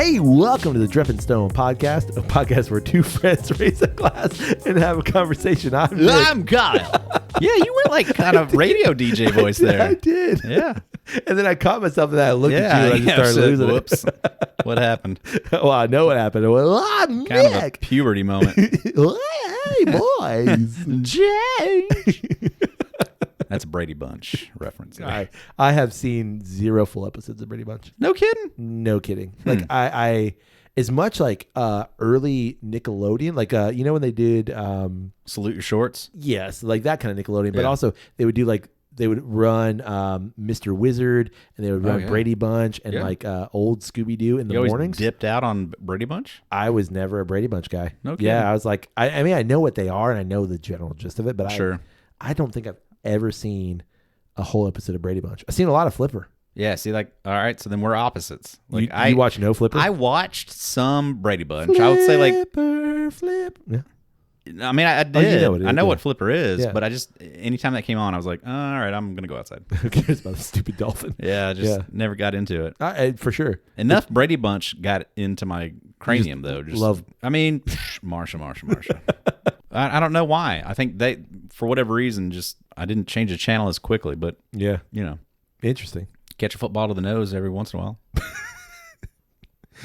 Hey, welcome to the Dripping Stone podcast, a podcast where two friends raise a glass and have a conversation. I'm Kyle. Yeah, you went like kind of radio DJ voice there. I did. Yeah. And then I caught myself and I looked at you and I just started losing whoops. it. What happened? Well, I know what happened. Well, I'm Kind of a Nick. puberty moment. Hey, boys. Change. That's a Brady Bunch reference. I have seen 0 full episodes of Brady Bunch. No kidding? No kidding. Like I as much like early Nickelodeon, like you know when they did Salute Your Shorts? yes, like that kind of Nickelodeon, but Yeah. also they would do like they would run Mr. Wizard and they would run yeah. Brady Bunch and Yeah. like old Scooby Doo in the You always mornings. dipped out on Brady Bunch? I was never a Brady Bunch guy. No kidding. Yeah, I was like I mean I know what they are and I know the general gist of it, but Sure. I don't think I've ever seen a whole episode of Brady Bunch. I've seen a lot of Flipper. Yeah, see, like, all right, so then we're opposites. Like, You watch no Flipper? I watched some Brady Bunch. I would say, like, Flip. Yeah. I mean, I did. you know what it is, I know yeah. what Flipper is, Yeah. but I just, anytime that came on, I was like, all right, I'm going to go outside. Who cares about the stupid dolphin? Yeah, I just never got into it. For sure. Enough Brady Bunch got into my cranium, though. Just love- I mean, Marsha. I don't know why. I think they, for whatever reason, just I didn't change the channel as quickly. But Yeah. you know, Interesting. catch a football to the nose every once in a while,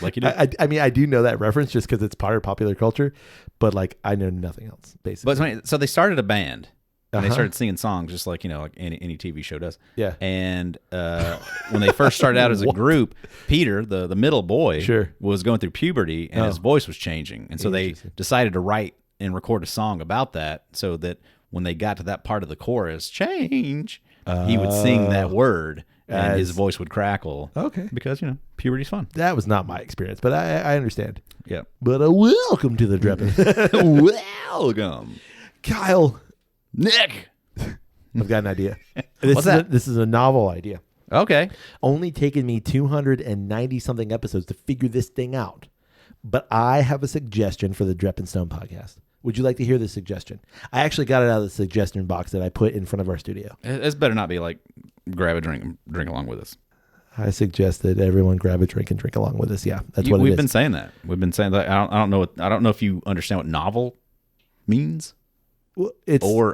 like you do. I mean, I do know that reference just because it's part of popular culture, but like I know nothing else, basically. But so they started a band. And they Uh-huh. started singing songs just like, you know, like any TV show does. Yeah. And when they first started out as a What? group, Peter, the middle boy, Sure. was going through puberty and his Oh. voice was changing. And so they Interesting. decided to write and record a song about that so that when they got to that part of the chorus, change, he would sing that word and his As- voice would crackle. Okay. Because, you know, puberty's fun. That was not my experience, but I understand. Yeah. But welcome to the Dripping. Welcome. Kyle, Nick. I've got an idea. What's that? This is a novel idea. Okay. Only taken me 290 something episodes to figure this thing out. But I have a suggestion for the Dripping Stone podcast. Would you like to hear this suggestion? I actually got it out of the suggestion box that I put in front of our studio. This better not be like grab a drink and drink along with us. I suggest that everyone grab a drink and drink along with us. Yeah, that's what it is. We've been saying that. We've been saying that. I don't know if you understand what novel means, Well,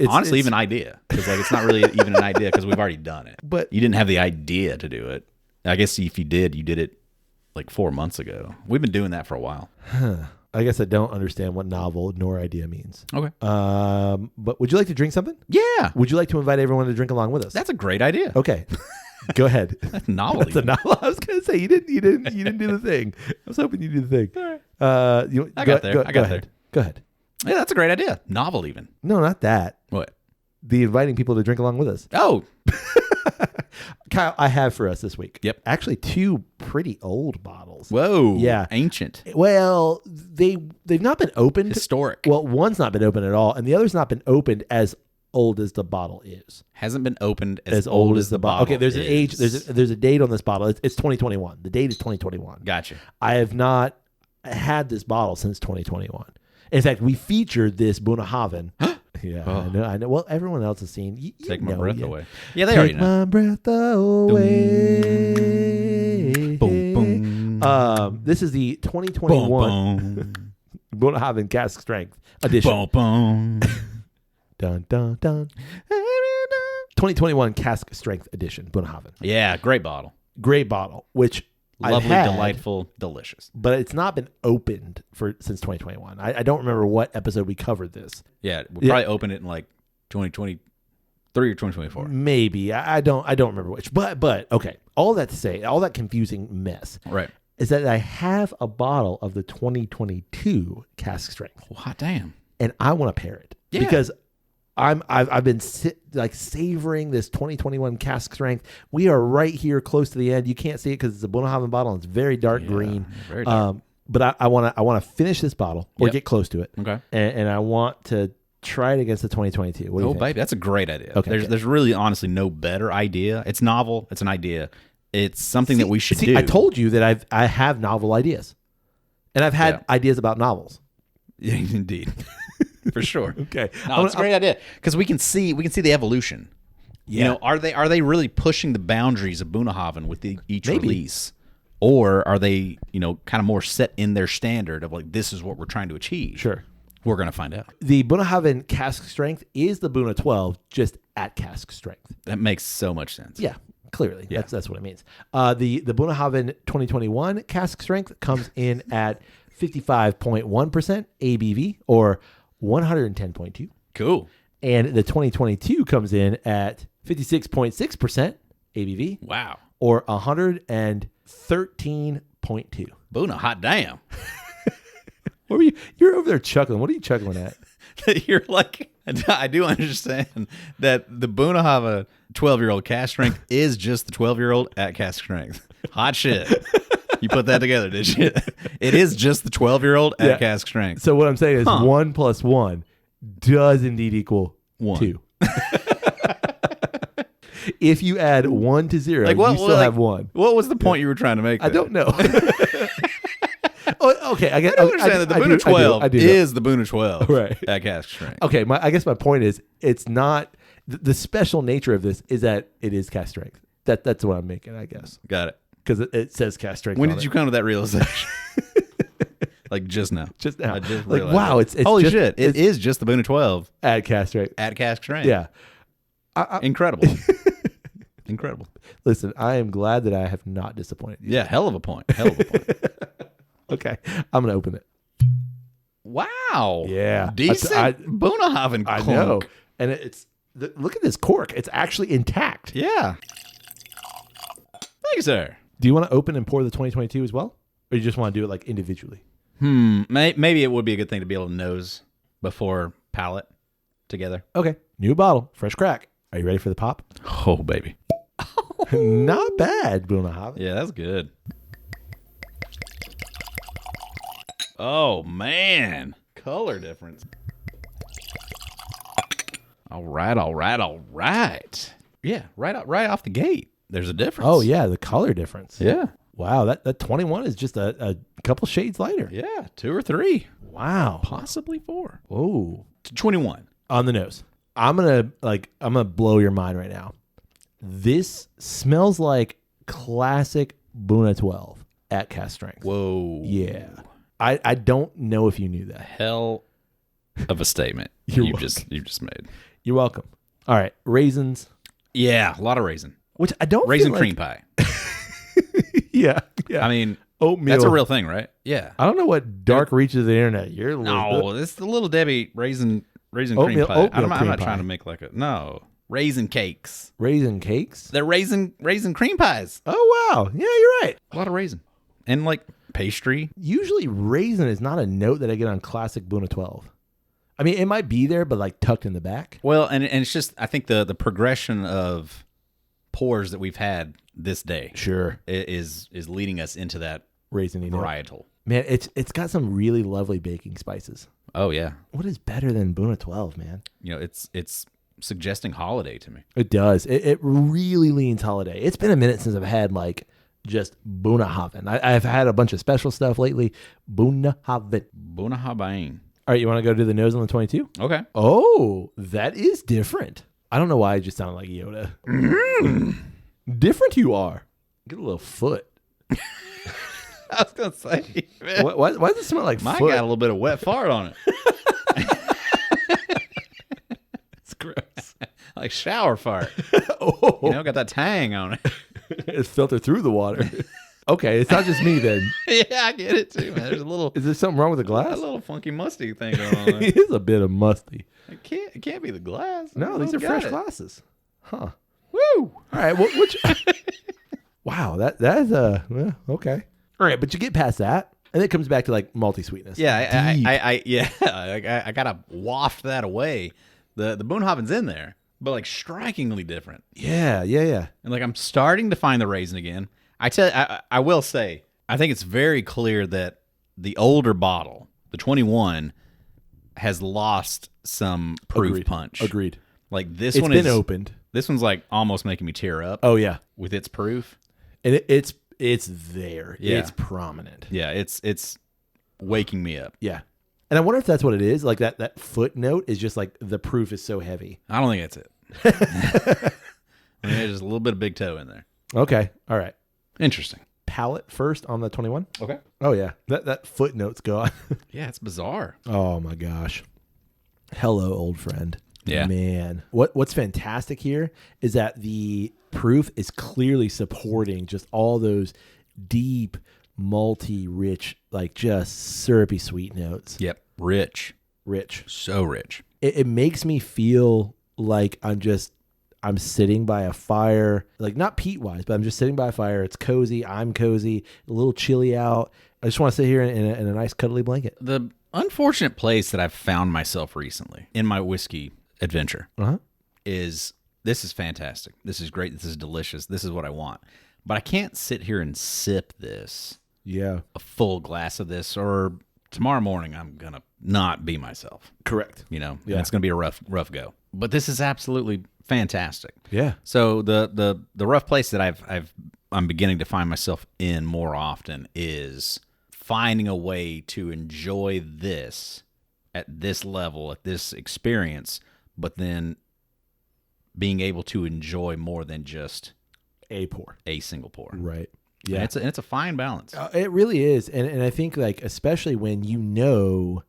honestly, even idea, because like it's not really even an idea because we've already done it. But You didn't have the idea to do it. I guess if you did it like 4 months ago. We've been doing that for a while. I guess I don't understand what novel nor idea means. Okay. But would you like to drink something? Yeah, Would you like to invite everyone to drink along with us? that's a great idea. Okay. Go ahead. That's novel. That's a novel. I was gonna say you didn't do the thing. I was hoping you did the thing. I got there. Go ahead. Go ahead. Yeah, that's a great idea. Novel even. No, not that. What? The inviting people to drink along with us. Oh, Kyle, I have for us this week. Yep. Actually, 2 pretty old bottles. whoa. Yeah. Ancient. Well, they've not been opened. Historic. Well, one's not been opened at all, and the other's not been opened as old as the bottle is. Hasn't been opened as old as the bottle. Okay, there's an age. is. There's a date on this bottle. It's 2021. The date is 2021. Gotcha. I have not had this bottle since 2021. In fact, we featured this Bunnahabhain. Yeah, Oh. I know. Well, everyone else has seen. You Take my know, breath yeah. away. Yeah, they already Take know. my breath away. Boom, boom. This is the 2021 Bunnahabhain Cask Strength edition. Boom, boom. Dun dun dun. 2021 Cask Strength edition Bunnahabhain. Yeah, great bottle. Great bottle, which Lovely, I've had, delightful, delicious. but it's not been opened since 2021. I don't remember what episode we covered this. Yeah, we'll probably open it in like 2023 or 2024. Maybe I don't remember which. But okay. All that to say, all that confusing mess Right. is that I have a bottle of the 2022 Cask Strength, Hot damn. and I want to pair it Yeah. because I've been savoring this 2021 Cask Strength. We are right here close to the end. You can't see it because it's a Bunnahabhain bottle. And it's very dark green. Very dark. But I want to finish this bottle or Yep. get close to it. Okay. And I want to try it against the 2022. What do you Oh, think? baby, that's a great idea. Okay, good. There's really honestly no better idea. It's novel. It's an idea. It's something that we should do. I told you that I have novel ideas, and I've had ideas about novels. Yeah, indeed. For sure. Okay, No, it's a great idea because we can see the evolution. Yeah. You know, are they really pushing the boundaries of Bunnahabhain with each Maybe. release, Or are they, kind of more set in their standard of like, this is what we're trying to achieve? Sure. We're going to find out. The Bunnahabhain cask strength is the Buna 12, just at cask strength. That makes so much sense. Yeah, clearly. Yeah. That's what it means. The Bunnahabhain 2021 cask strength comes in at 55.1% ABV, or 110.2. Cool. And the 2022 comes in at 56.6% ABV. Wow. Or 113.2. Boona, hot damn. What were you? You're over there chuckling. What are you chuckling at? You're like, I do understand that the Bunnahabhain 12-year-old cask strength is just the 12-year-old at cask strength. Hot shit. You put that together, did you? It is just the 12-year-old at cask strength. So what I'm saying is 1 plus 1 does indeed equal 1. 2. If you add 1 to 0, you still have 1. What was the point you were trying to make? I don't know. Okay, I don't understand that the Boona 12 is the Boona 12 right. at cask strength. Okay, I guess my point is it's not the special nature of this is that it is cask strength. That's what I'm making, I guess, Got it. because it says cask strength. When did you come to that realization? Like just now. Just now. I just like realized wow, it. it's holy just, shit! It is just the Boona 12 at cask strength. at cask strength. Yeah. Incredible. Incredible. Listen, I am glad that I have not disappointed you. Yeah, hell of a point. Hell of a point. Okay, I'm gonna open it. Wow. Yeah. Decent Bunnahabhain I clunk. know, and look at this cork. It's actually intact. Yeah. Thank you, sir. Do you want to open and pour the 2022 as well, or you just want to do it like individually? Maybe it would be a good thing to be able to nose before palate together. Okay, new bottle, fresh crack. Are you ready for the pop? Oh, baby. Not bad, Bunnahabhain. Yeah, that's good. Oh, man. Color difference. All right. Yeah, right off the gate. There's a difference. Oh yeah, the color difference. Yeah. Wow, that 21 is just a couple shades lighter. Yeah, 2 or 3. Wow. Possibly 4. Whoa. 21. On the nose. I'm gonna blow your mind right now. This smells like classic Buna 12 at cask strength. Whoa. Yeah. I don't know if you knew that. Hell of a statement you just made. You're welcome. All right, raisins. Yeah, a lot of raisin. Which I don't Raisin feel cream like... pie. Yeah. I mean, oatmeal. that's a real thing, right? Yeah. I don't know what dark reaches of the internet you're. No, this is the Little Debbie raisin cream Oatmeal pie. I'm cream not pie. trying to make like raisin cakes. Raisin cakes. They're raisin cream pies. Oh wow, yeah, you're right. A lot of raisin and like pastry. Usually, raisin is not a note that I get on classic Buna 12. I mean, it might be there, but like tucked in the back. Well, and it's just I think the progression of pours that we've had this day Sure, is leading us into that raisin note. varietal. Man, it's got some really lovely baking spices. Oh yeah, What is better than Buna 12, man? it's suggesting holiday to me. It does. It really leans holiday. It's been a minute since I've had like just Bunnahabhain. I've had a bunch of special stuff lately. Bunnahabhain. Bunnahabhain. All right, you want to go to the nose on the 22? Okay. Oh, that is different. I don't know why I just sounded like Yoda. Different you are. Get a little foot. I was gonna say, man, Why does it smell like mine foot? got a little bit of wet fart on it. It's gross. Like shower fart. Oh, Got that tang on it. it's filtered through the water. Okay, it's not just me then. Yeah, I get it too, man. There's a little Is there something wrong with the glass? funky musty thing going on there. It is a bit of musty. It can't be the glass. No, these are fresh glasses. Huh. Woo! All right. Wow. That is okay. All right, but you get past that, and it comes back to like multi sweetness. Yeah, I gotta waft that away. The Bunnahabhain's in there, but like strikingly different. Yeah. And like I'm starting to find the raisin again. I will say, I think it's very clear that the older bottle, the 21, has lost some proof punch. Agreed. Like this It's one been is opened. This one's like almost making me tear up. Oh yeah, with its proof. and it's there. Yeah. It's prominent. Yeah, it's waking me up. Yeah, and I wonder if that's what it is. Like that footnote is just like the proof is so heavy. I don't think that's it. I mean, there's just a little bit of big toe in there. Okay. All right. Interesting. palate first on the 21. Okay. Oh yeah, that footnote's gone. Yeah, it's bizarre. Oh my gosh. Hello, old friend. Yeah. Man. What's fantastic here is that the proof is clearly supporting just all those deep, malty, rich, like just syrupy sweet notes. Yep. Rich. So rich. It makes me feel like I'm sitting by a fire, like not peat wise, but I'm just sitting by a fire. It's cozy. I'm cozy, a little chilly out. I just want to sit here in a nice cuddly blanket. The unfortunate place that I've found myself recently in my whiskey adventure is this is fantastic. This is great. This is delicious. This is what I want. But I can't sit here and sip this. Yeah. A full glass of this, or tomorrow morning I'm going to not be myself. Correct. You know, Yeah. and it's going to be a rough go. But this is absolutely fantastic. Yeah. So the rough place that I'm beginning to find myself in more often is finding a way to enjoy this at this level, at this experience, but then being able to enjoy more than just A pour. a single pour. Right. Yeah, Yeah. it's a fine balance. It really is. And I think like, especially when you know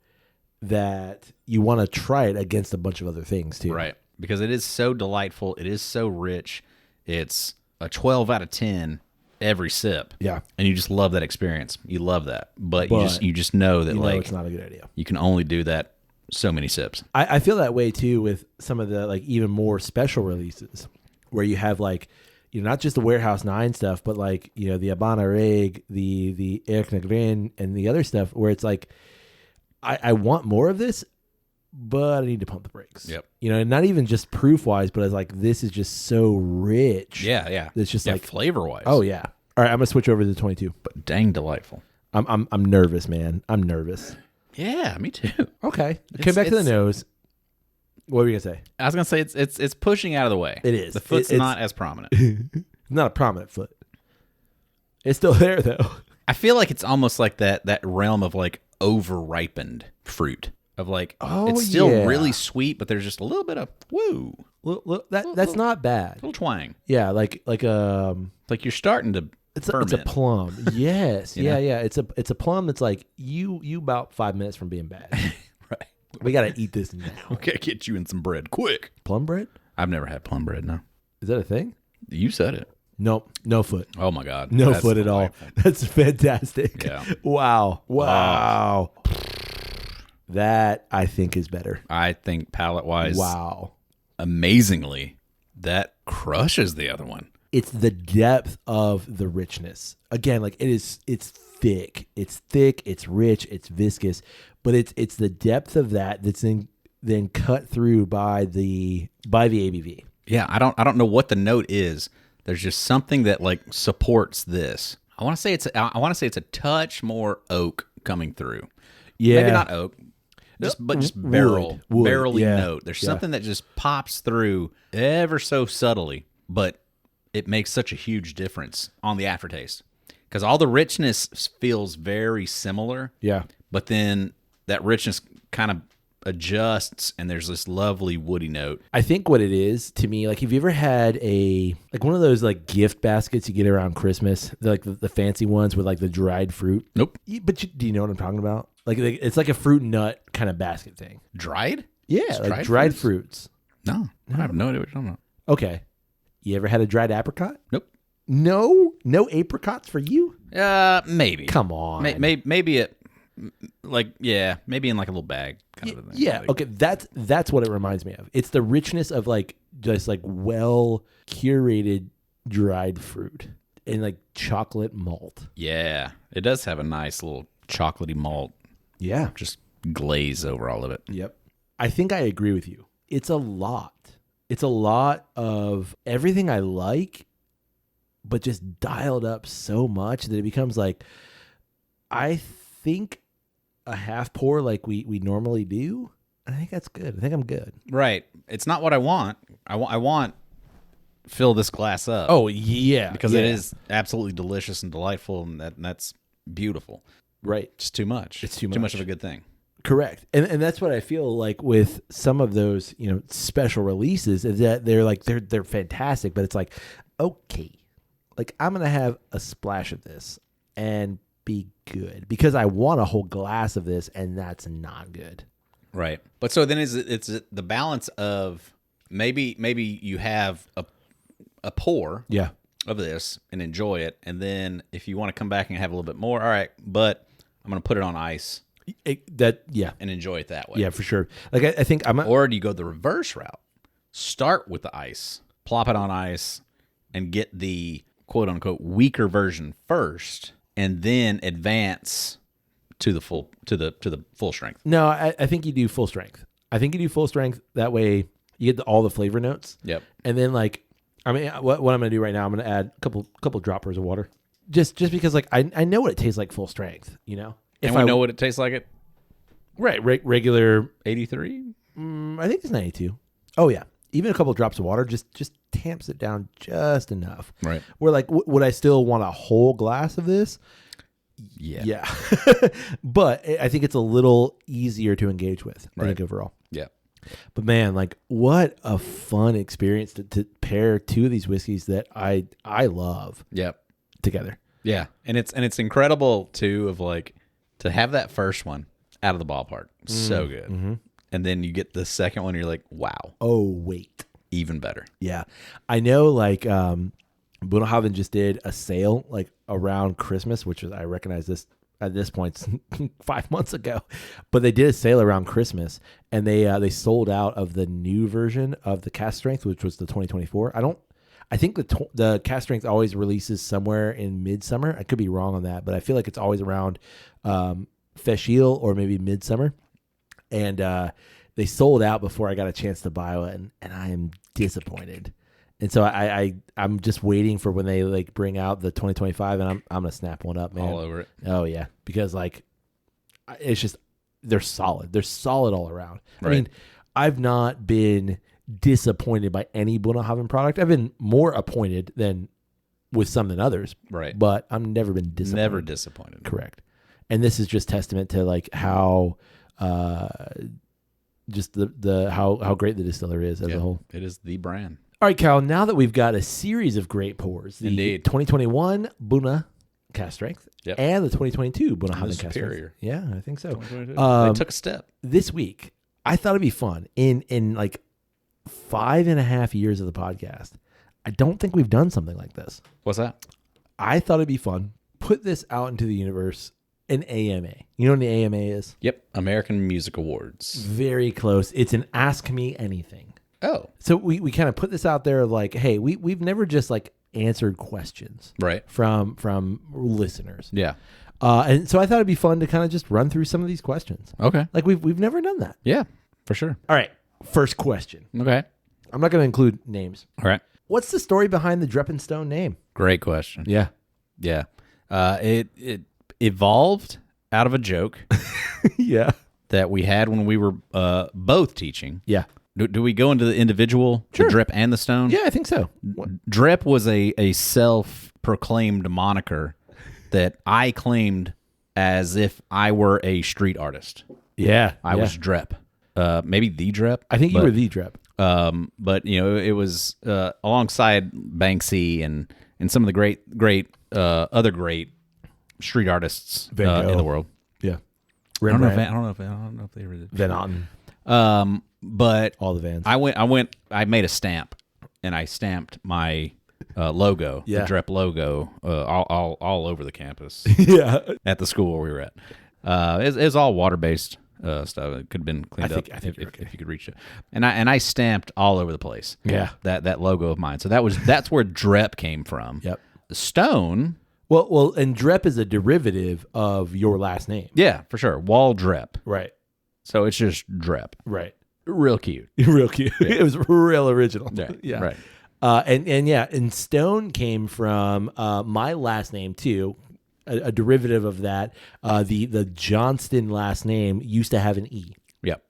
that you want to try it against a bunch of other things too. Right. Because it is so delightful. It is so rich. It's a 12 out of 10 every sip. Yeah. And you just love that experience. You love that. But you just know that It's not a good idea. you can only do that so many sips. I feel that way too with some of the like even more special releases where you have like, not just the Warehouse 9 stuff, but like, the Habana Reg, the Eric Negrin, and the other stuff where it's like, I want more of this, but I need to pump the brakes. Yep. And not even just proof wise, but it's like, this is just so rich. Yeah. It's just like flavor wise. Oh yeah. All right. I'm going to switch over to the 22. But dang delightful. I'm nervous, man. I'm nervous. Yeah, me too. Okay. Come back to the nose. What were you going to say? I was gonna say it's pushing out of the way. It is. The foot's It's not as prominent. Not a prominent foot. It's still there though. I feel like it's almost like that realm of like over-ripened fruit. Of like, it's still really sweet, but there's just a little bit of woo. Look, that's not bad. Little twang. Yeah, like Like you're starting to it's a ferment. plum. Yes, You know? yeah. It's a plum that's like you about 5 minutes from being bad. Right. We gotta eat this now. Okay, get you in some bread quick. Plum bread? I've never had plum bread. No, Is that a thing? you said it. Nope, no foot. Oh my god, No That's foot at all. delightful. That's fantastic. Yeah. Wow. That I think is better. I think palate wise, Wow. amazingly, that crushes the other one. It's the depth of the richness. Again, like it's thick. It's thick, it's rich, it's viscous, but it's the depth of that that's then cut through by the ABV. Yeah, I don't know what the note is. There's just something that like supports this. I want to say it's a touch more oak coming through. Yeah. Maybe not oak. Just barrel, Wood, barrely yeah, note. There's yeah. something that just pops through ever so subtly, but it makes such a huge difference on the aftertaste. Because all the richness feels very similar. Yeah. But then that richness kind of adjusts and there's this lovely woody note. I think what it is to me, like, have you ever had one of those like gift baskets you get around Christmas, the fancy ones with like the dried fruit? Nope. But do you know what I'm talking about? Like it's like a fruit nut kind of basket thing. Dried? Yeah, It's like dried fruits. No, I have no idea what you're talking about. Okay. You ever had a dried apricot? Nope. No apricots for you? Maybe. Come on. Maybe it, maybe in like a little bag kind of a thing. Yeah. Like, Okay. That's what it reminds me of. It's the richness of like just like well curated dried fruit and like chocolate malt. yeah, it does have a nice little chocolatey malt, Yeah. just glaze over all of it. Yep. I think I agree with you. It's a lot. It's a lot of everything I like, but just dialed up so much that it becomes like, I think a half pour like we normally do. I think that's good. I think I'm good. Right. It's not what I want. I want fill this glass up. Oh yeah, because yeah. it is absolutely delicious and delightful, and that's beautiful. Right. Just too much. It's too much much of a good thing. Correct. And that's what I feel like with some of those, special releases is that they're like they're fantastic, but it's like, okay, like I'm gonna have a splash of this and be good because I want a whole glass of this, and that's not good. Right. But so then it's the balance of maybe you have a pour Yeah. of this and enjoy it, and then if you want to come back and have a little bit more, all right, but I'm going to put it on ice and enjoy it that way. Yeah, for sure. Like I think or do you go the reverse route? Start with the ice, plop it on ice, and get the quote unquote weaker version first, and then advance to the full strength. No, I think you do full strength. I think you do full strength. That way you get all the flavor notes. Yep. And then what I'm going to do right now, I'm going to add a couple droppers of water. Just because I know what it tastes like full strength, you know? And we know what it tastes like at right, regular 83? I think it's 92. Oh yeah. Even a couple of drops of water just tamps it down just enough. Right. Where would I still want a whole glass of this? Yeah. But I think it's a little easier to engage with, I think, overall. Yeah. But man, what a fun experience to pair two of these whiskeys that I love together. Yeah. And it's incredible too of to have that first one out of the ballpark. So good. Mm-hmm. And then you get the second one, you're like, wow. Oh, wait. Even better. Yeah. I know Bunnahabhain just did a sale around Christmas, which was, I recognize this at this point 5 months ago, but they did a sale around Christmas, and they sold out of the new version of the Cask Strength, which was the 2024. I think the Cask Strength always releases somewhere in midsummer. I could be wrong on that, but I feel like it's always around Feshiel or maybe midsummer. And they sold out before I got a chance to buy one, and I am disappointed. And so I'm just waiting for when they bring out the 2025, and I'm gonna snap one up, man. All over it. Oh yeah, because it's just they're solid. They're solid all around. Right. I mean, I've not been disappointed by any Bunnahabhain product. I've been more appointed than with some than others. Right. But I've never been disappointed. Never disappointed. Correct. And this is just testament to how just how great the distiller is as a whole. It is the brand. All right, Cal, now that we've got a series of great pours, the Indeed. 2021 Bunna Cask Strength and the 2022 Bunnahabhain Cask superior. Strength. Yeah, I think so. They took a step. This week, I thought it'd be fun. In 5.5 years of the podcast, I don't think we've done something like this. What's that? I thought it'd be fun. Put this out into the universe. An AMA. You know what an AMA is? Yep. American Music Awards. Very close. It's an Ask Me Anything. Oh. So we kind of put this out there hey, we've never just answered questions from listeners. Yeah. And so I thought it'd be fun to kind of just run through some of these questions. Okay. We've never done that. Yeah, for sure. All right. First question. Okay. I'm not going to include names. All right. What's the story behind the Dreppenstone name? Great question. Yeah. Yeah. It evolved out of a joke Yeah. that we had when we were both teaching. Yeah. Do we go into the individual, Sure. the Drip and the Stone? Yeah, I think so. Drip was a self-proclaimed moniker that I claimed as if I were a street artist. Yeah. I was Drip. Maybe the Drip. I think you were the Drep. But it was alongside Banksy and some of the great other great street artists in the world. Yeah. I don't know if they were Van Otten. But All the Vans. I made a stamp, and I stamped my logo, the Drep logo, all over the campus. Yeah. At the school where we were at. It was all water-based stuff. It could have been cleaned up if you could reach it. And I stamped all over the place. Yeah. That logo of mine. So that's where Drep came from. Yep. The Stone. Well, and Drep is a derivative of your last name. Yeah, for sure. Wall Drep. Right. So it's just Drep. Right. Real cute. Real cute. Yeah. It was real original. Yeah. Yeah. Right. And Stone came from my last name too, a derivative of that. The Johnston last name used to have an E. Yep.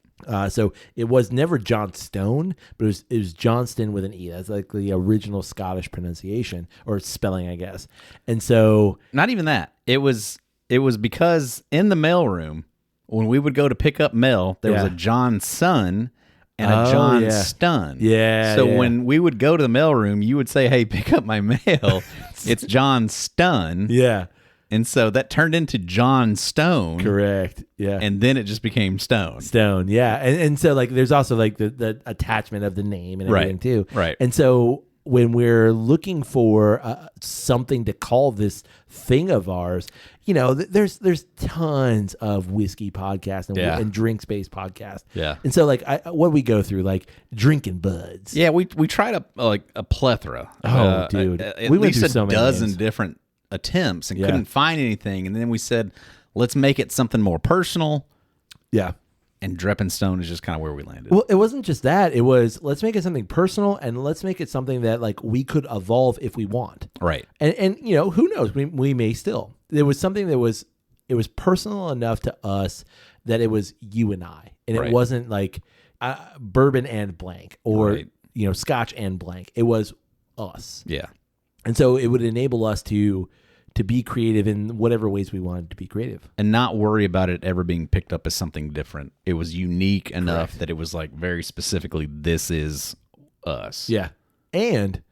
So it was never John Stone, but it was Johnston with an E. That's like the original Scottish pronunciation or spelling, I guess. And so not even that. It was because in the mailroom when we would go to pick up mail, there was a Johnson and a Oh, John yeah. Stun. Yeah. So yeah. when we would go to the mailroom, you would say, "Hey, pick up my mail." It's John Stun. Yeah. And so that turned into John Stone. Correct. Yeah. And then it just became Stone. Stone. Yeah. And so like there's also like the attachment of the name and everything too. Right. And so when we're looking for something to call this thing of ours, you know, there's tons of whiskey podcasts and drinks based podcasts. Yeah. And so like what we go through, like drinking buds. Yeah, we tried a plethora. Oh, dude. At We went least through a so many dozen names. different attempts and Yeah. couldn't find anything. And then we said, let's make it something more personal. Yeah. And Dreppin' Stone is just kind of where we landed. Well, it wasn't just that. It was let's make it something personal and let's make it something that like we could evolve if we want. Right. And you know, who knows? We may still. There was something that was personal enough to us that it was you and I. And it wasn't like bourbon and blank or you know, scotch and blank. It was us. Yeah. And so it would enable us to be creative in whatever ways we wanted to be creative. And not worry about it ever being picked up as something different. It was unique enough that it was like very specifically, this is us. Yeah. And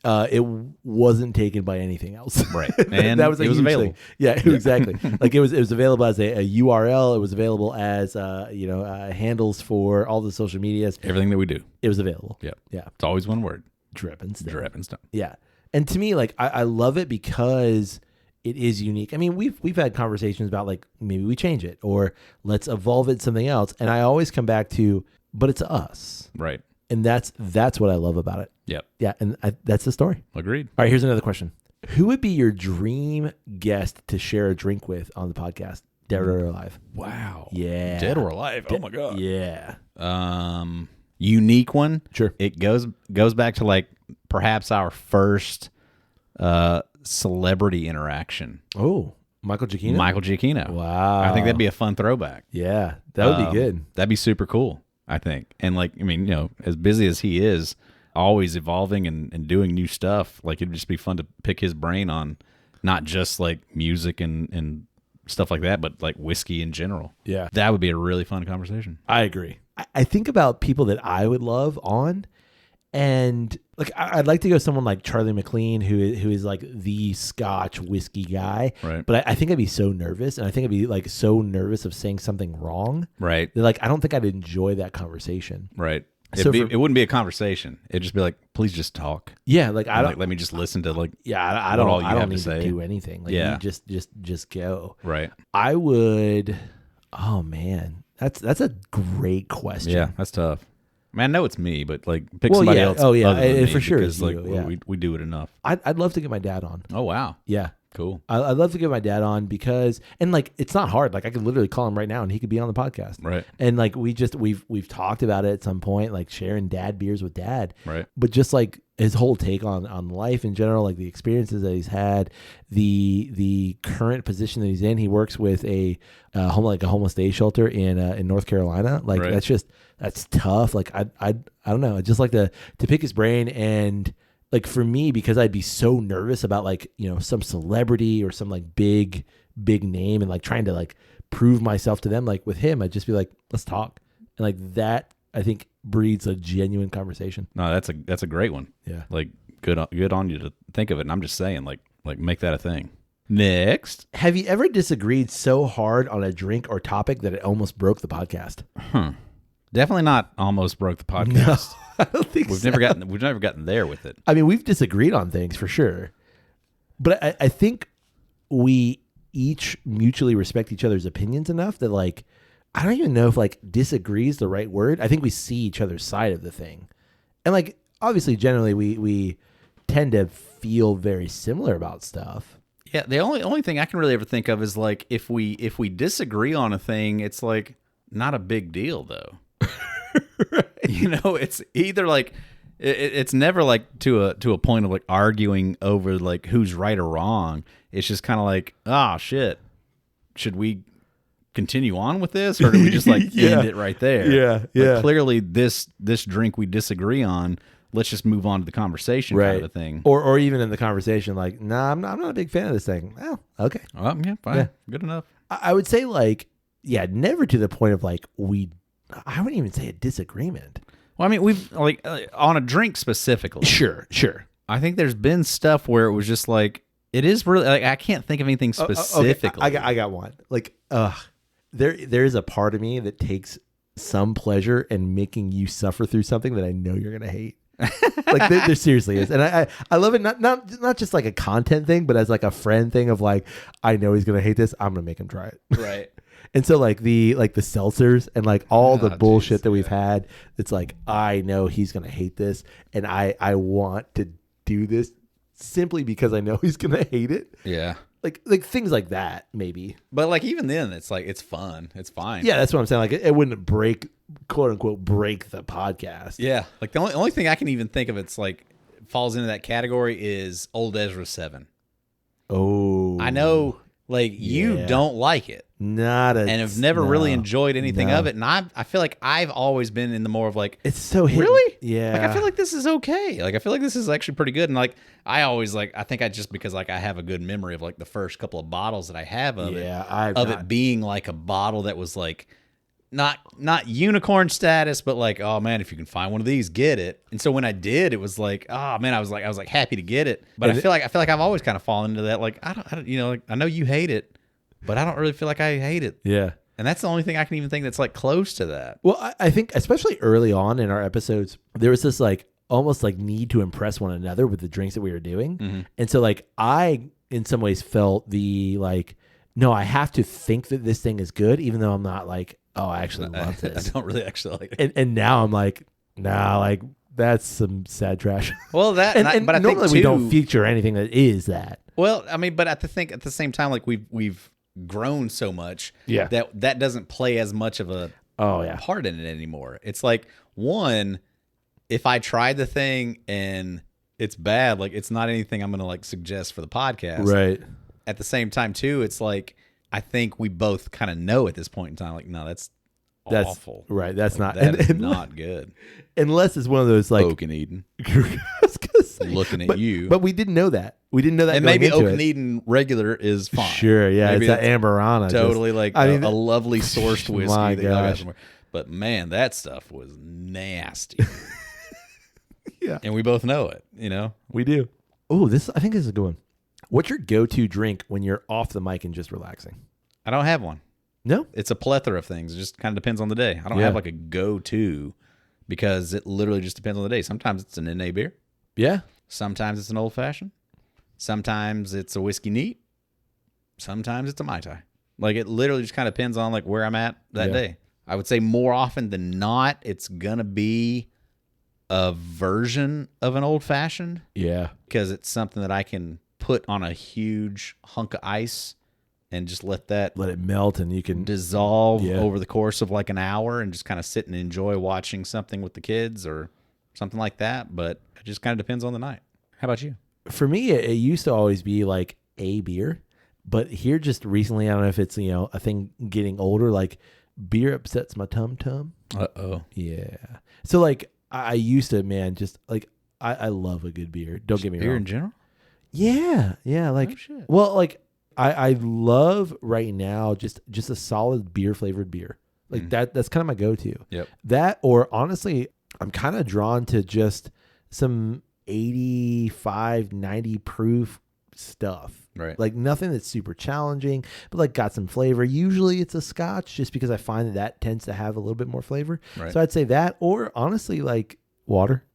it wasn't taken by anything else. Right. And that was a it was huge available. thing. Yeah, exactly. Like it was available as a URL. It was available as handles for all the social medias. Everything that we do. It was available. Yep. Yeah. It's always one word. Dreppin' Stone. Dreppin' Stone. Yeah. And to me, like I love it because it is unique. I mean, we've had conversations about like maybe we change it or let's evolve it to something else. And I always come back to, but it's us. Right. And that's what I love about it. Yep. Yeah. And that's the story. Agreed. All right. Here's another question. Who would be your dream guest to share a drink with on the podcast? Dead or alive? Wow. Yeah. Dead or alive? Oh my God. Yeah. Unique one. Sure. It goes back to like perhaps our first celebrity interaction. Oh, Michael Giacchino? Michael Giacchino. Wow. I think that'd be a fun throwback. Yeah. That would be good. That'd be super cool, I think. And like, I mean, you know, as busy as he is, always evolving and doing new stuff, like it'd just be fun to pick his brain on not just like music and stuff like that, but like whiskey in general. Yeah. That would be a really fun conversation. I agree. I think about people that I would love on, and like I'd like to go someone like Charlie McLean, who is like the Scotch whiskey guy. Right. But I think I'd be so nervous, and I think I'd be like so nervous of saying something wrong. Right. That, like I don't think I'd enjoy that conversation. Right. So It wouldn't be a conversation. It'd just be like, please just talk. Yeah, like I And, don't. like, let me just listen to like. Yeah, I what don't. all you I don't have to need to say. do anything. Like, Yeah. you just go. Right. I would. Oh man, that's a great question. Yeah, that's tough. I mean, I know it's me, but like pick Well, somebody yeah. else. Oh, yeah. other than It me for sure because is like you, yeah. we do it enough. I'd love to get my dad on. Oh wow, Yeah. cool. I'd love to get my dad on because, and like, it's not hard. Like I could literally call him right now and he could be on the podcast. Right. And like, we've talked about it at some point, like sharing dad beers with dad. Right. But just like his whole take on life in general, like the experiences that he's had, the current position that he's in. He works with a homeless day shelter in North Carolina. Like Right. that's tough. Like I don't know. I'd just like to pick his brain. And like for me, because I'd be so nervous about like, you know, some celebrity or some like big name and like trying to like prove myself to them. Like with him, I'd just be like, let's talk. And like that, I think breeds a genuine conversation. No, that's a great one. Yeah. Like good on you to think of it. And I'm just saying, like make that a thing. Next. Have you ever disagreed so hard on a drink or topic that it almost broke the podcast? Definitely not almost broke the podcast. I don't think We've so. never gotten there with it. I mean, we've disagreed on things for sure, but I think we each mutually respect each other's opinions enough that like, I don't even know if like disagree is the right word. I think we see each other's side of the thing. And like, obviously generally we tend to feel very similar about stuff. Yeah, the only thing I can really ever think of is like if we disagree on a thing, it's like not a big deal though. Right. You know, it's either like it's never like to a point of like arguing over like who's right or wrong. It's just kind of like, oh shit, should we continue on with this, or do we just like Yeah. end it right there? Yeah, yeah. Like, clearly this drink we disagree on. Let's just move on to the conversation kind of a thing. Or even in the conversation, like, nah, I'm not a big fan of this thing. Oh, okay. Oh, yeah, fine. Yeah. Good enough. I would say like, yeah, never to the point of like I wouldn't even say a disagreement. Well, I mean, we've like on a drink specifically. Sure. I think there's been stuff where it was just like it is really like I can't think of anything specifically. Okay. I got one. Like, there is a part of me that takes some pleasure in making you suffer through something that I know you're gonna hate. Like there seriously is, and I love it not just like a content thing, but as like a friend thing of like I know he's gonna hate this, I'm gonna make him try it. Right. And so like the seltzers and like all the bullshit that we've had, it's like I know he's gonna hate this, and I want to do this simply because I know he's gonna hate it. Yeah. Like things like that maybe. But like even then, it's like it's fun. It's fine. Yeah, that's what I'm saying. Like it wouldn't break, quote unquote, break the podcast. Yeah. Like the only thing I can even think of it's like falls into that category is Old Ezra 7. Oh, I know. Like you don't like it. And have never really enjoyed anything of it. And I feel like I've always been in the more of like, it's so hidden. Really? Yeah. Like I feel like this is okay. Like I feel like this is actually pretty good. And like I always like I think I just because like I have a good memory of like the first couple of bottles that I have of it being like a bottle that was like not unicorn status, but like, oh man, if you can find one of these, get it. And so when I did, it was like, oh man, I was like happy to get it. But I feel like I've always kind of fallen into that. Like I don't you know, like, I know you hate it, but I don't really feel like I hate it. Yeah. And that's the only thing I can even think that's like close to that. Well, I think especially early on in our episodes, there was this like almost like need to impress one another with the drinks that we were doing. Mm-hmm. And so like I in some ways felt the like, no, I have to think that this thing is good, even though I'm not like, oh, I actually love this. I don't really actually like it. And now I'm like, nah, like that's some sad trash. Well, that but I normally think we don't feature anything that is that. Well, I mean, but at the same time, like we've grown so much, that doesn't play as much of a part in it anymore. It's like one, if I tried the thing and it's bad, like it's not anything I'm gonna like suggest for the podcast, right? At the same time, too, it's like I think we both kind of know at this point in time, like, no, that's awful. Right. That's like, not that is not good. Unless it's one of those like Oak and Eden. Looking at you. But we didn't know that. We didn't know that. And maybe Oak and Eden regular is fine. Sure, yeah. Maybe it's that Amberana. Totally like a lovely sourced whiskey my that y'all got gosh. somewhere. But man, that stuff was nasty. Yeah. And we both know it, you know? We do. Oh, I think this is a good one. What's your go-to drink when you're off the mic and just relaxing? I don't have one. No? It's a plethora of things. It just kind of depends on the day. I don't have like a go-to because it literally just depends on the day. Sometimes it's an NA beer. Yeah. Sometimes it's an old-fashioned. Sometimes it's a whiskey neat. Sometimes it's a Mai Tai. Like it literally just kind of depends on like where I'm at that day. I would say more often than not, it's going to be a version of an old-fashioned. Yeah. Because it's something that I can put on a huge hunk of ice and just let it melt and you can dissolve over the course of like an hour and just kind of sit and enjoy watching something with the kids or something like that. But it just kind of depends on the night. How about you? For me, it used to always be like a beer, but here just recently, I don't know if it's, a thing getting older, like beer upsets my tum-tum. Uh-oh. Yeah. So like I used to, man, just like I love a good beer. Don't get me wrong. Beer in general? Yeah. Like, oh, shit. Well, like I love right now just a solid beer flavored beer. Like that's kind of my go-to. Yep. That, or honestly, I'm kind of drawn to just some 85, 90 proof stuff. Right. Like nothing that's super challenging, but like got some flavor. Usually it's a Scotch just because I find that tends to have a little bit more flavor. Right. So I'd say that, or honestly like water.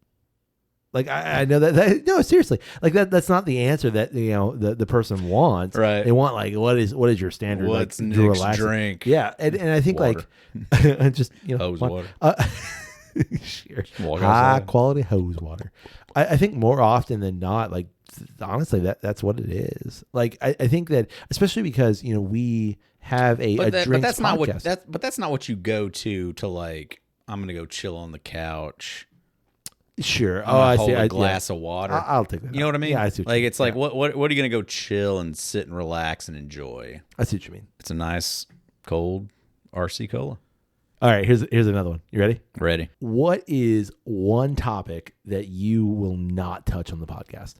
Like I know that no, seriously, like that's not the answer that the person wants. Right. They want like what is your standard? What's like Nick's drink? Yeah, and I think water. like just hose water. Sure. Water High outside. quality hose water. I think more often than not, like honestly, that's what it is. Like I think that especially because we have a drinks but that's podcast. that's not what you go to like. I'm gonna go chill on the couch. Sure. I see. A glass of water. I'll take that. You know what I mean? Yeah, I see. Like it's like what are you gonna go chill and sit and relax and enjoy? I see what you mean. It's a nice cold RC cola. All right, here's another one. You ready? Ready. What is one topic that you will not touch on the podcast?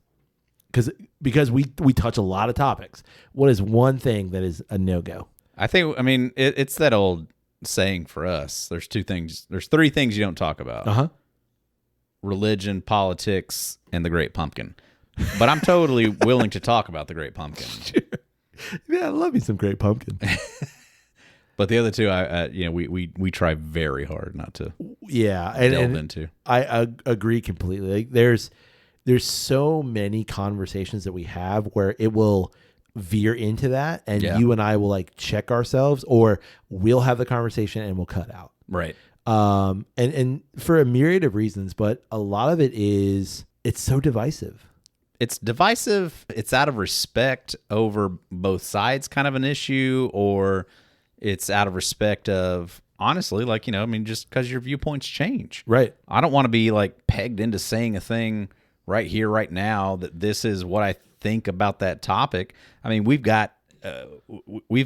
Because we touch a lot of topics. What is one thing that is a no-go? I mean, it's that old saying for us. There's three things you don't talk about. Uh-huh. religion, politics, and the Great Pumpkin. But I'm totally willing to talk about the Great Pumpkin. Yeah, I love me some Great Pumpkin. But the other two, we try very hard not to delve into. I agree completely. Like there's so many conversations that we have where it will veer into that, and you and I will like check ourselves, or we'll have the conversation and we'll cut out. Right. And for a myriad of reasons, but a lot of it is it's so divisive. It's divisive. It's out of respect over both sides, kind of an issue, or it's out of respect of, honestly, like, just because your viewpoints change. Right. I don't want to be like pegged into saying a thing right here, right now, that this is what I think about that topic. I mean, we've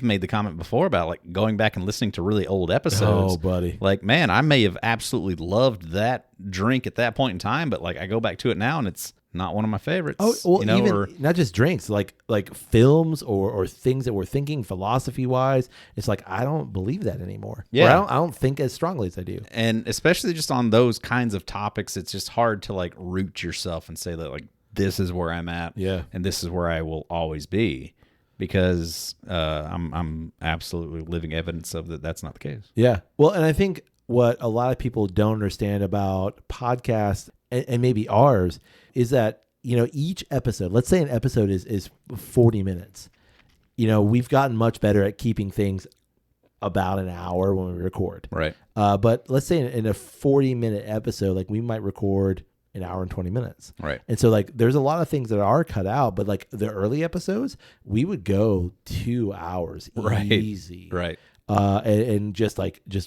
made the comment before about like going back and listening to really old episodes. Oh, buddy. Like, man, I may have absolutely loved that drink at that point in time, but like I go back to it now and it's not one of my favorites. Oh, well, even not just drinks, like films or things that we're thinking philosophy wise. It's like I don't believe that anymore. Yeah, or I don't think as strongly as I do. And especially just on those kinds of topics, it's just hard to like root yourself and say that like this is where I'm at. Yeah, and this is where I will always be, because I'm absolutely living evidence of that. That's not the case. Yeah. Well, and I think what a lot of people don't understand about podcasts and maybe ours is that, each episode, let's say an episode is 40 minutes. We've gotten much better at keeping things about an hour when we record. Right. But let's say in a 40-minute episode, like we might record an hour and 20 minutes. Right. And so like there's a lot of things that are cut out, but like the early episodes, we would go 2 hours easy. Right. And just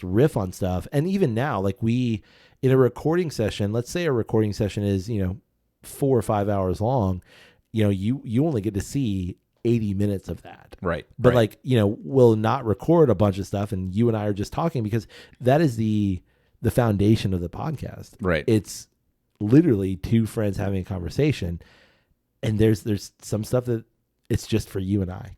riff on stuff. And even now, like in a recording session, let's say a recording session is, 4 or 5 hours long, you only get to see 80 minutes of that. Right. But right. we'll not record a bunch of stuff and you and I are just talking, because that is the foundation of the podcast. Right. It's literally two friends having a conversation, and there's some stuff that it's just for you and I.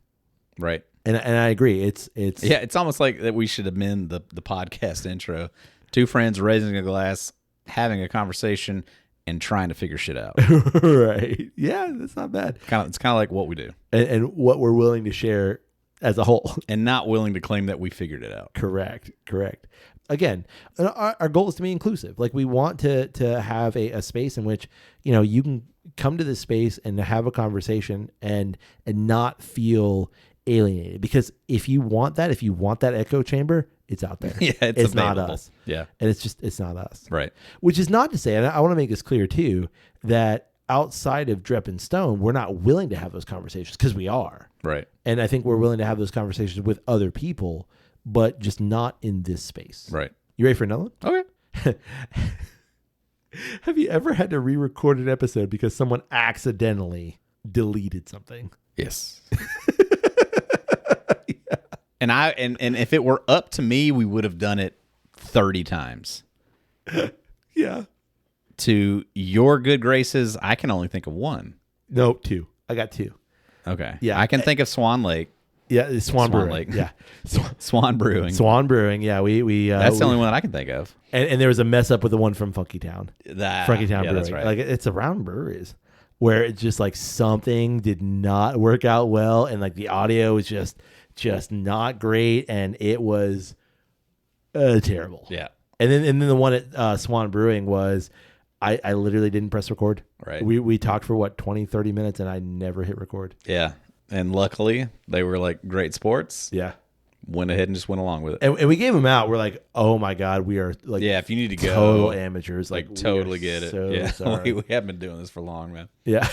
Right. And I agree. It's it's almost like that we should amend the podcast intro. Two friends raising a glass, having a conversation, and trying to figure shit out. Right. Yeah, that's not bad. It's kind of like what we do. And what we're willing to share as a whole. And not willing to claim that we figured it out. Correct. Again, our goal is to be inclusive. Like we want to have a space in which, you can come to this space and have a conversation and not feel alienated. Because if you want that echo chamber, it's out there. Yeah, it's available. not us. Yeah. And it's not us. Right. Which is not to say, and I want to make this clear too, that outside of Drep and Stone, we're not willing to have those conversations, because we are. Right. And I think we're willing to have those conversations with other people, but just not in this space. Right. You ready for another one? Okay. Have you ever had to re-record an episode because someone accidentally deleted something? Yes. Yeah. And if it were up to me, we would have done it 30 times. Yeah. To your good graces, I can only think of one. No, 2. I got 2. Okay. Yeah. I can think of Swan Lake. Yeah, it's Swan Brewing. Lake. Yeah. Swan Brewing. Swan Brewing. Yeah, we that's the only one that I can think of. And there was a mess up with the one from Funky Town. Funky Town Brewing. That's right. Like it's around breweries where it's just like something did not work out well, and like the audio was just not great, and it was terrible. Yeah. And then the one at Swan Brewing was I literally didn't press record. Right. We talked for 20, 30 minutes and I never hit record. Yeah. And luckily they were like great sports. Yeah. Went ahead and just went along with it. And we gave them out. We're like, oh my God, we are like, yeah, if you need to go, total amateurs. Like totally get it. So yeah. sorry. we have been doing this for long, man. Yeah.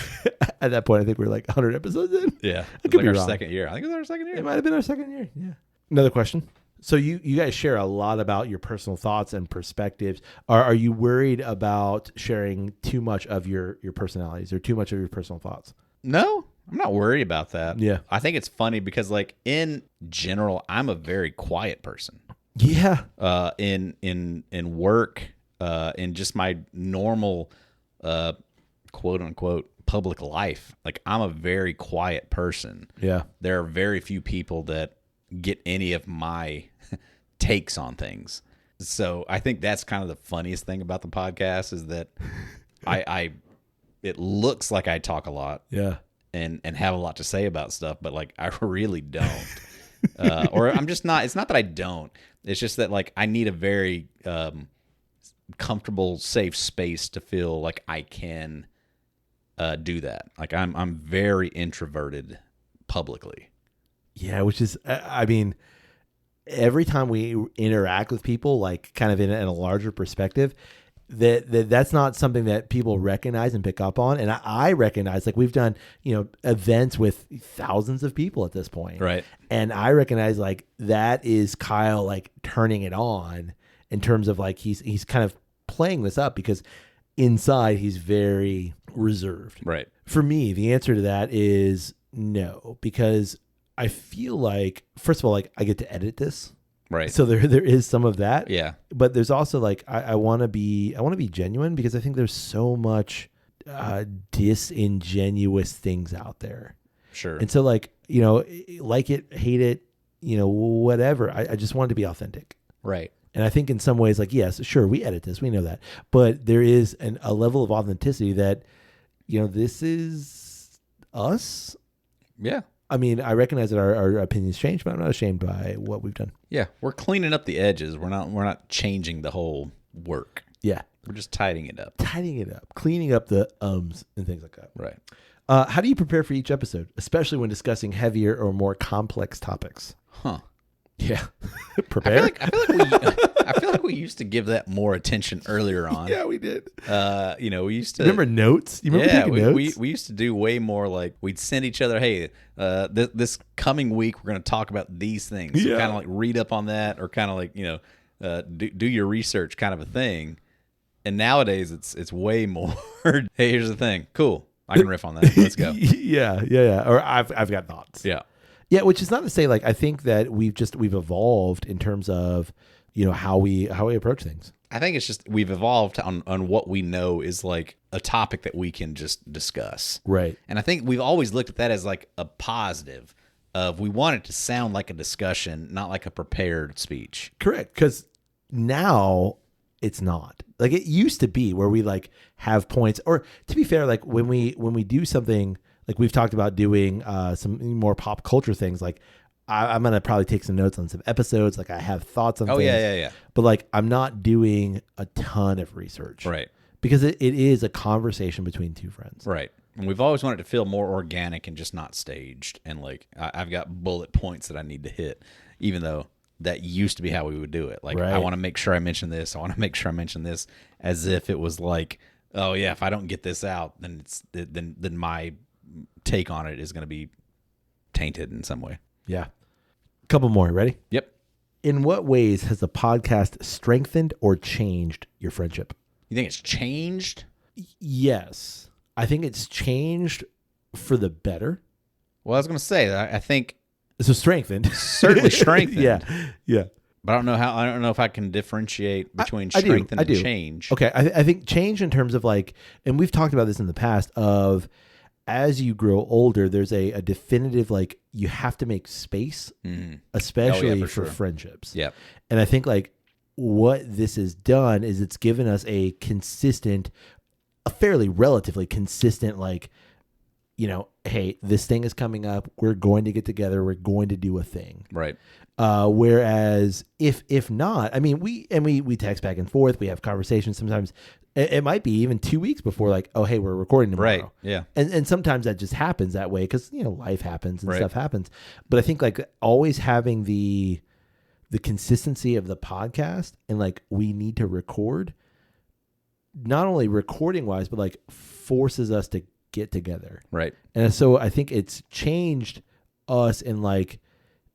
At that point, I think we were like 100 episodes in. Yeah. It could like be our wrong. second year. I think it was our second year. It might have been our second year. Yeah. Another question. So you guys share a lot about your personal thoughts and perspectives. Are you worried about sharing too much of your personalities or too much of your personal thoughts? No, I'm not worried about that. Yeah. I think it's funny because like in general, I'm a very quiet person. Yeah. In work, in just my normal, quote unquote, public life, like I'm a very quiet person. Yeah. There are very few people that get any of my takes on things. So I think that's kind of the funniest thing about the podcast is that I it looks like I talk a lot Yeah. and have a lot to say about stuff, but like I really don't. Or I'm just not. It's not that I don't. It's just that like I need a very comfortable, safe space to feel like I can do that. Like I'm very introverted publicly. Yeah, which is, I mean, every time we interact with people, like kind of in a larger perspective, that's not something that people recognize and pick up on. And I recognize, like, we've done, events with thousands of people at this point. Right. And I recognize, like, that is Kyle, like, turning it on in terms of, like, he's kind of playing this up because inside he's very reserved. Right. For me, the answer to that is no, because I feel like, first of all, like, I get to edit this. Right. So there is some of that. Yeah. But there's also like I want to be genuine because I think there's so much disingenuous things out there. Sure. And so like, like it, hate it, whatever. I just want it to be authentic. Right. And I think in some ways, like, yes, sure, we edit this, we know that, but there is a level of authenticity that, this is us. Yeah. I mean, I recognize that our opinions change, but I'm not ashamed by what we've done. Yeah, we're cleaning up the edges. We're not changing the whole work. Yeah. We're just tidying it up. Cleaning up the ums and things like that. Right. How do you prepare for each episode, especially when discussing heavier or more complex topics? Huh. Yeah. Prepare? I feel like we used to give that more attention earlier on. Yeah, we did. We used to remember notes. You remember taking notes? We used to do way more. Like we'd send each other, hey, this coming week we're going to talk about these things. So kind of like read up on that, or kind of like do your research, kind of a thing. And nowadays it's way more. Hey, here's the thing. Cool. I can riff on that. Let's go. Yeah. Or I've got thoughts. Yeah. Yeah, which is not to say, like, I think that we've evolved in terms of, how we approach things. I think it's just we've evolved on what we know is like a topic that we can just discuss. Right. And I think we've always looked at that as like a positive of we want it to sound like a discussion, not like a prepared speech. Correct. Because now it's not. Like it used to be where we like have points, or to be fair, like when we do something, like we've talked about doing some more pop culture things, like I'm going to probably take some notes on some episodes. Like I have thoughts on things. Yeah. But like I'm not doing a ton of research. Right. Because it is a conversation between two friends. Right. And we've always wanted to feel more organic and just not staged. And like I've got bullet points that I need to hit, even though that used to be how we would do it. Like I want to make sure I mention this. I want to make sure I mention this, as if it was like, oh yeah, if I don't get this out, then then my take on it is going to be tainted in some way. Yeah. A couple more. Ready? Yep. In what ways has the podcast strengthened or changed your friendship? You think it's changed? Yes. I think it's changed for the better. Well, I was going to say, I think... So strengthened. Certainly strengthened. Yeah. But I don't know if I can differentiate between strengthen and change. Okay. I think change in terms of like, and we've talked about this in the past, of as you grow older, there's a definitive, like, you have to make space, especially for friendships. Yeah. And I think like what this has done is it's given us a fairly relatively consistent, like, hey, this thing is coming up. We're going to get together. We're going to do a thing. Right. Whereas if not, I mean, we text back and forth. We have conversations. Sometimes it might be even 2 weeks before, like, oh, hey, we're recording tomorrow. Right. Yeah. And sometimes that just happens that way because, life happens and stuff happens. But I think like always having the consistency of the podcast, and like we need to record, not only recording wise, but like forces us to get together. Right. And so I think it's changed us in like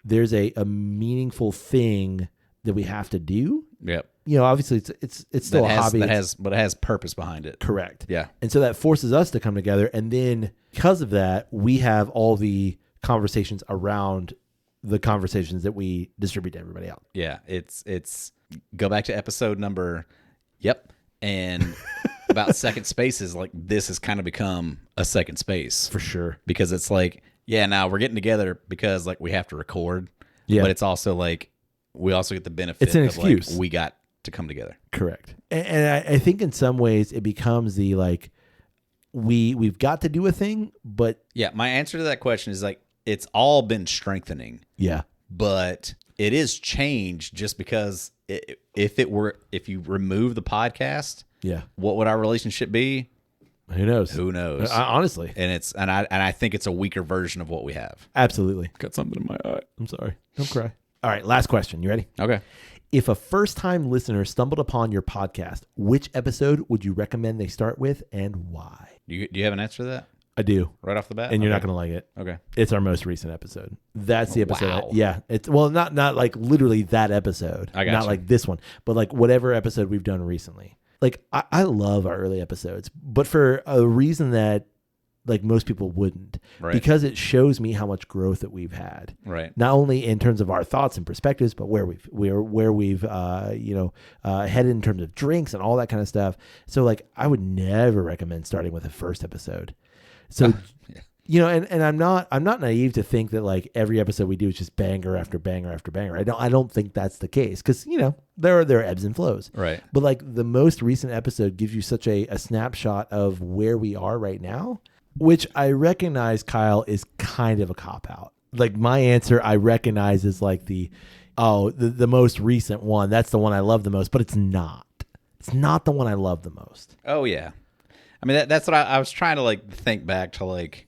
there's a meaningful thing that we have to do. Yep. Obviously it's still a hobby. But it has purpose behind it. Correct. Yeah. And so that forces us to come together. And then because of that, we have all the conversations around the conversations that we distribute to everybody else. Yeah. It's go back to episode number. Yep. And about second spaces, like this has kind of become a second space. For sure. Because it's like, yeah, now we're getting together because like we have to record. Yeah. But it's also like we also get the benefit it's an of excuse. Like we got to come together. Correct. And I think in some ways it becomes the like, we've got to do a thing, but Yeah, my answer to that question is like, it's all been strengthening. yeah, But it is changed just because if you remove the podcast, yeah. what would our relationship be? Who knows? Who knows? Honestly, And I think it's a weaker version of what we have. absolutely. Got something in my eye. I'm sorry. Don't cry. All right, last question. You ready? Okay. If a first-time listener stumbled upon your podcast, which episode would you recommend they start with and why? Do you have an answer to that I do. right off the bat? And you're not going to like it. Okay. It's our most recent episode. That's the episode. Wow. Yeah. It's not like literally that episode. I got Not you. like this one, but like whatever episode we've done recently. Like I love our early episodes, but for a reason that like most people wouldn't, Right. because it shows me how much growth that we've had. Right. Not only in terms of our thoughts and perspectives, but where we've headed in terms of drinks and all that kind of stuff. So like I would never recommend starting with the first episode. So Yeah. and I'm not naive to think that like every episode we do is just banger after banger after banger. I don't think that's the case because there are ebbs and flows. Right. But like the most recent episode gives you such a snapshot of where we are right now, which I recognize, Kyle, is kind of a cop out. Like my answer, I recognize is like the most recent one. That's the one I love the most, but it's not. It's not the one I love the most. Oh yeah. I mean that's what I was trying to like think back to like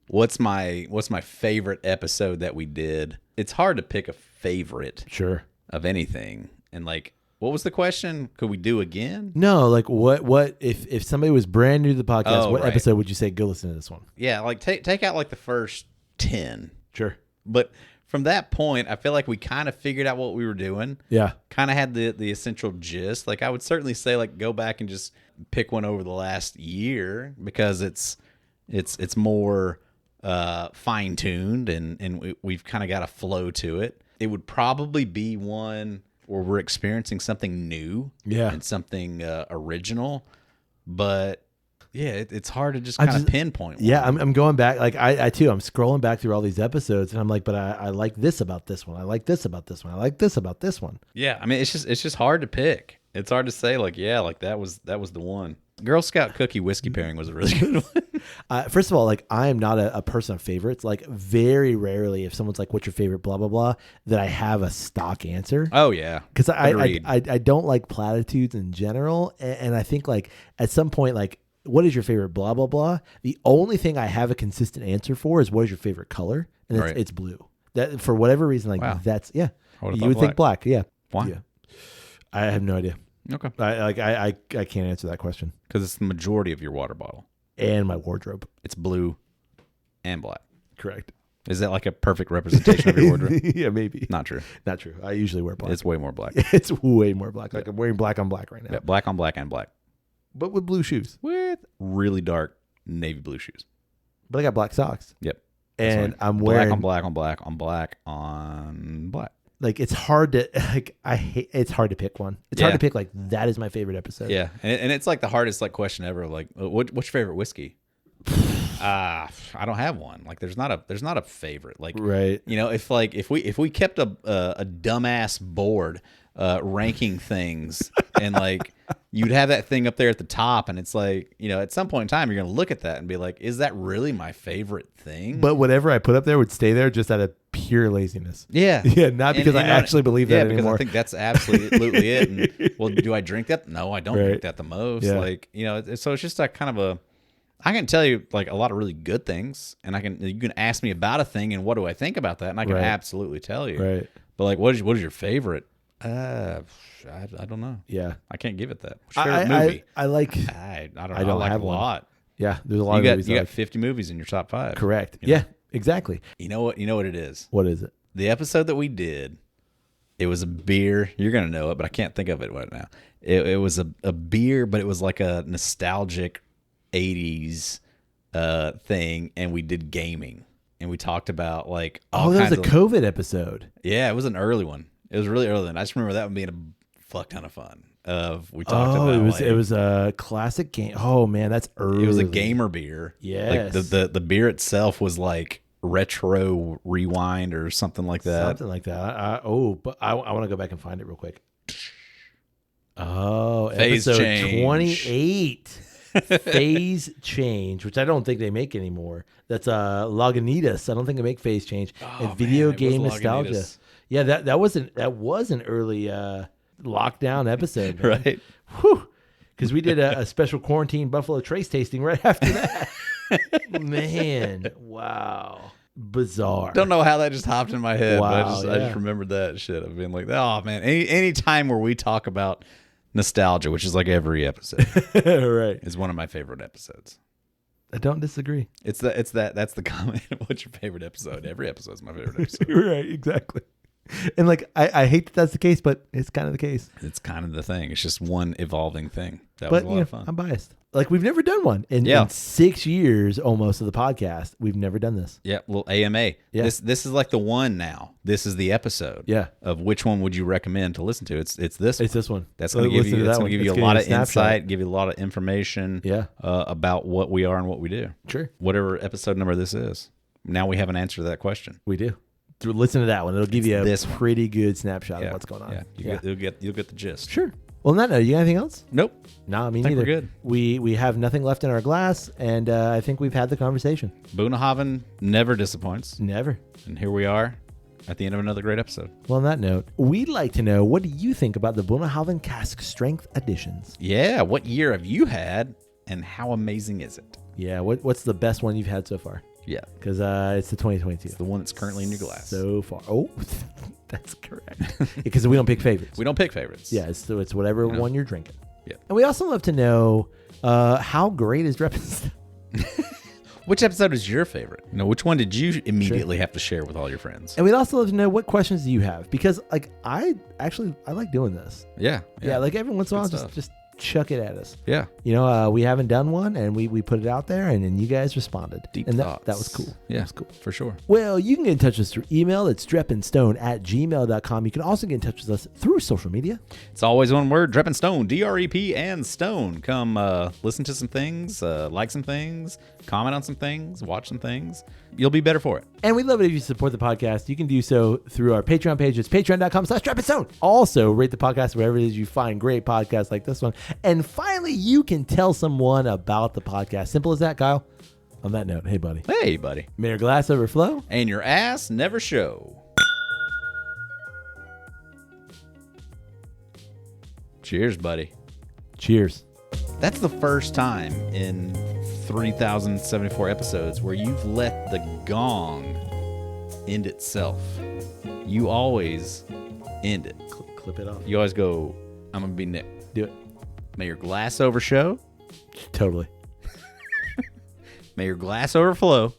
what's my favorite episode that we did. It's hard to pick a favorite Sure. of anything. And like what was the question? Could we do again? No, like what if somebody was brand new to the podcast, what right. episode would you say go listen to this one? Yeah, like take out like the first 10. Sure. But from that point, I feel like we kind of figured out what we were doing. Yeah. Kind of had the essential gist. Like I would certainly say like go back and just pick one over the last year because it's more fine tuned and we've kind of got a flow to it. It would probably be one where we're experiencing something new, Yeah. and something original. But yeah, it's hard to just kind of pinpoint one. Yeah, I'm going back. Like I too, I'm scrolling back through all these episodes, and I'm like, but I like this about this one. I like this about this one. I like this about this one. Yeah, I mean, it's just hard to pick. It's hard to say like, yeah, like that was the one. Girl Scout cookie whiskey pairing was a really good one. First of all, like I am not a person of favorites. Like very rarely, if someone's like, "What's your favorite?" Blah blah blah, that I have a stock answer. Oh yeah, Because I Agreed. don't like platitudes in general, and I think like at some point like. What is your favorite blah, blah, blah? The only thing I have a consistent answer for is what is your favorite color? And Right. it's blue. That for whatever reason, like Wow. that's, yeah. I would've You thought would think black. Yeah. Why? Yeah. I have no idea. Okay, I can't answer that question. because it's the majority of your water bottle. And my wardrobe. It's blue and black. Correct. Is that like a perfect representation of your wardrobe? Yeah, maybe. Not true. Not true. I usually wear black. It's way more black. It's way more black. Like I'm wearing black on black right now. Yeah, black on black and black But with blue shoes. with really dark navy blue shoes. But I got black socks. Yep. And I'm black wearing on black on black on black on black. like it's hard to like it's hard to pick one. It's hard Yeah. to pick like that is my favorite episode. Yeah, and it's like the hardest like question ever. Like, what's your favorite whiskey? I don't have one. Like, there's not a favorite. Like, Right. if we kept a dumbass board ranking things, and like you'd have that thing up there at the top, and it's like at some point in time you're gonna look at that and be like, is that really my favorite thing? But whatever I put up there would stay there just out of pure laziness. yeah, Yeah, not because I actually believe that because anymore. I think that's absolutely it. And well, do I drink that? No, I don't Right. drink that the most. Yeah. Like so it's just a kind of a. I can tell you like a lot of really good things, and you can ask me about a thing and what do I think about that, and I can Right. absolutely tell you. Right. But like, what is your favorite? I don't know. Yeah. I can't give it that. What's your favorite movie? I like I don't know. I don't like have a one. lot. yeah, there's a lot You of got movies. you I got like. 50 movies in your top 5. Correct. You know? Yeah, exactly. You know what it is? What is it? The episode that we did, it was a beer. You're gonna know it, but I can't think of it right now. It was a beer, but it was like a nostalgic 80s thing, and we did gaming, and we talked about like all Oh, that was kinds a of, COVID episode. yeah, it was an early one. It was really early, and I just remember that one being a fuck ton of fun. We talked about it was a classic game. Oh man, that's early. it was a gamer beer. Yes. Like the beer itself was like retro rewind or something like that. Something like that. But I want to go back and find it real quick. Oh, Phase episode change. 28. Phase change, which I don't think they make anymore. That's Lagunitas. I don't think they make phase change. And video man, it was game nostalgia. Lagunitas. Yeah, that was an early lockdown episode, man. Right. Whew. Because we did a special quarantine Buffalo Trace tasting right after that. Man, wow. Bizarre. Don't know how that just hopped in my head, but I Wow, just yeah. remembered that shit. I've been like, oh man, any time where we talk about nostalgia, which is like every episode, Right. is one of my favorite episodes. I don't disagree. That's the comment. What's your favorite episode? Every episode is my favorite episode. Right, exactly. And like I hate that that's the case, but it's kind of the case. It's kind of the thing. It's just one evolving thing. That But was a lot of fun. I'm biased. Like we've never done one in 6 years almost of the podcast. We've never done this. Yeah, little AMA. Yeah. This is like the one now. This is the episode. Yeah. Of which one would you recommend to listen to? It's this. It's this one. That's going to give Listen you. to That's that going to one. give you It's a gonna lot be of snapshot. insight. Give you a lot of information. Yeah. About what we are and what we do. Sure. Whatever episode number this is. Now we have an answer to that question. We do. Listen to that one. It'll give you a this one. pretty good snapshot of what's going on. Yeah. You'll get the gist. Sure. Well, on that note, you got anything else? Nope. No, me I think neither. we're good. We have nothing left in our glass, and I think we've had the conversation. Bunnahabhain never disappoints, Never. and here we are at the end of another great episode. Well, on that note, we'd like to know, what do you think about the Bunnahabhain Cask Strength Editions? Yeah. What year have you had, and how amazing is it? Yeah, what's the best one you've had so far? Yeah. Because it's the 2022. It's the one that's currently in your glass. So far. Oh, that's correct. Because we don't pick favorites. We don't pick favorites. Yeah, so it's whatever one you're drinking. Yeah. And we also love to know how great is Dreppin. Which episode is your favorite? Which one did you immediately have to share with all your friends? And we'd also love to know, what questions do you have? Because like I like doing this. Yeah. Yeah, like every once in a while, Good stuff. just chuck it at us. Yeah. We haven't done one, and we put it out there, and then you guys responded. Deep and thoughts. that was cool. Yeah, That was cool. for sure. Well, you can get in touch with us through email. It's drepandstone@gmail.com. You can also get in touch with us through social media. It's always one word, Drep and Stone, DREP and Stone. Come listen to some things, like some things, comment on some things, watch some things. You'll be better for it. And we'd love it if you support the podcast. You can do so through our Patreon page. It's patreon.com/drepandstone. Also, rate the podcast wherever it is you find great podcasts like this one. And finally, you can tell someone about the podcast. Simple as that, Kyle. On that note, hey, buddy. Hey, buddy. May your glass overflow. And your ass never show. Cheers, buddy. Cheers. That's the first time in 3,074 episodes where you've let the gong end itself. You always end it. Clip it off. You always go, I'm going to be Nick. Do it. May your glass overshow. Totally. May your glass overflow.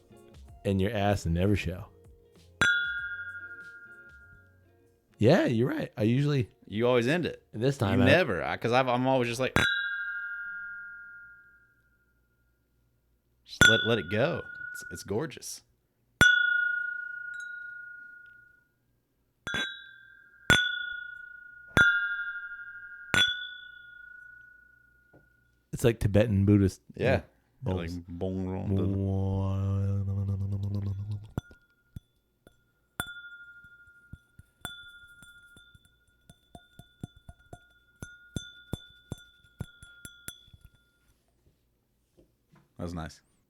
And your ass never show. Yeah, you're right. I usually, You always end it. this time, You never. Because I'm always just like, just let it go. It's gorgeous. it's like Tibetan Buddhist. Yeah. Bowls. Like, boom. That was nice.